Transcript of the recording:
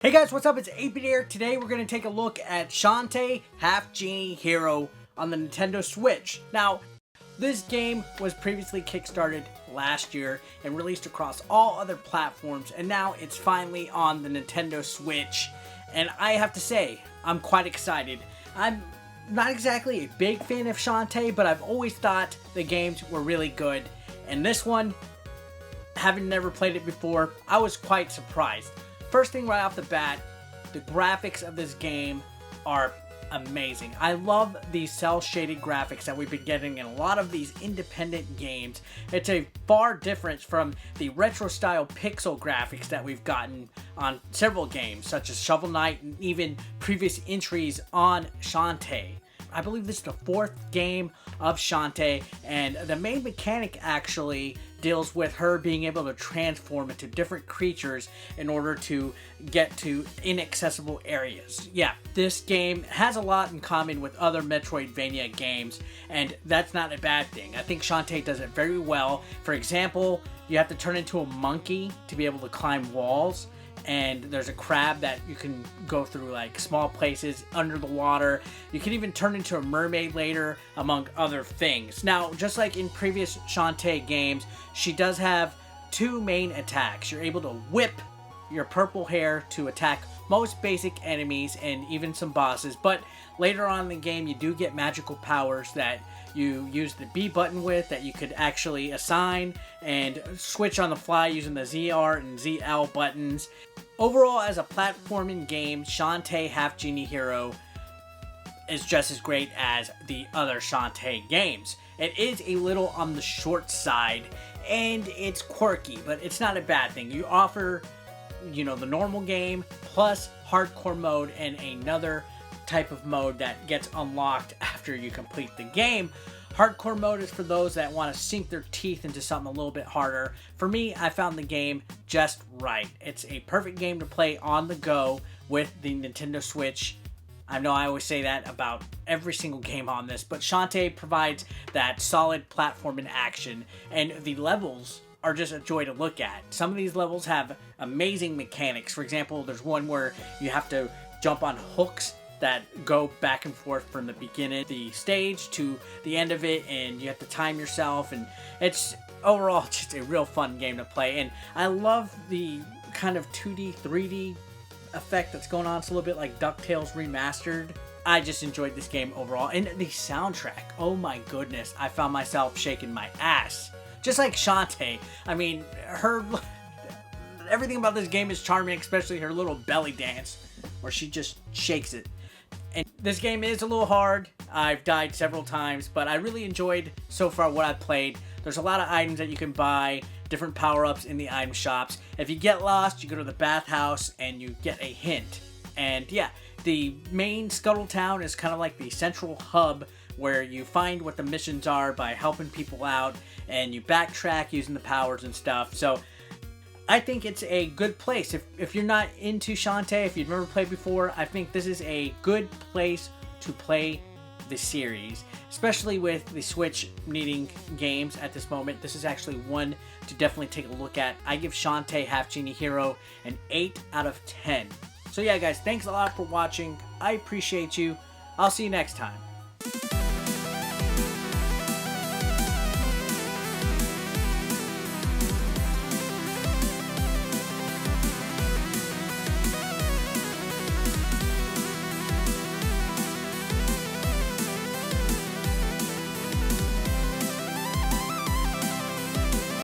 Hey guys, what's up? It's 8-Bit here. Today we're going to take a look at Shantae Half-Genie Hero on the Nintendo Switch. Now, this game was previously kickstarted last year and released across all other platforms, and now it's finally on the Nintendo Switch. And I have to say, I'm quite excited. I'm not exactly a big fan of Shantae, but I've always thought the games were really good. And this one, having never played it before, I was quite surprised. First thing right off the bat, the graphics of this game are amazing. I love these cel-shaded graphics that we've been getting in a lot of these independent games. It's a far difference from the retro-style pixel graphics that we've gotten on several games, such as Shovel Knight and even previous entries on Shantae. I believe this is the fourth game of Shantae, and the main mechanic actually deals with her being able to transform into different creatures in order to get to inaccessible areas. Yeah, this game has a lot in common with other Metroidvania games, and that's not a bad thing. I think Shantae does it very well. For example, you have to turn into a monkey to be able to climb walls. And there's a crab that you can go through like small places under the water. You can even turn into a mermaid later, among other things. Now, just like in previous Shantae games, she does have two main attacks. You're able to whip your purple hair to attack most basic enemies and even some bosses, but later on in the game you do get magical powers that you use the B button with, that you could actually assign and switch on the fly using the ZR and ZL buttons. Overall, as a platforming game, Shantae Half-Genie Hero is just as great as the other Shantae games. It is a little on the short side and it's quirky, but it's not a bad thing. You offer, you know, the normal game plus hardcore mode and another type of mode that gets unlocked after you complete the game. Hardcore mode is for those that want to sink their teeth into something a little bit harder. For me, I found the game just right. It's a perfect game to play on the go with the Nintendo Switch. I know I always say that about every single game on this, but Shantae provides that solid platform in action, and the levels are just a joy to look at. Some of these levels have amazing mechanics. For example, there's one where you have to jump on hooks that go back and forth from the beginning of the stage to the end of it, and you have to time yourself, and it's overall just a real fun game to play. And I love the kind of 2D, 3D effect that's going on. It's a little bit like DuckTales remastered. I just enjoyed this game overall. And the soundtrack, oh my goodness, I found myself shaking my ass. Just like Shantae. I mean, everything about this game is charming, especially her little belly dance where she just shakes it. And this game is a little hard. I've died several times, but I really enjoyed so far what I've played. There's a lot of items that you can buy, different power-ups in the item shops. If you get lost, you go to the bathhouse and you get a hint. And yeah, the main Scuttle Town is kind of like the central hub where you find what the missions are by helping people out, and you backtrack using the powers and stuff. So I think it's a good place. If you're not into Shantae, if you've never played before, I think this is a good place to play the series, especially with the Switch needing games at this moment. This is actually one to definitely take a look at. I give Shantae Half-Genie Hero an 8 out of 10. So yeah, guys, thanks a lot for watching. I appreciate you. I'll see you next time.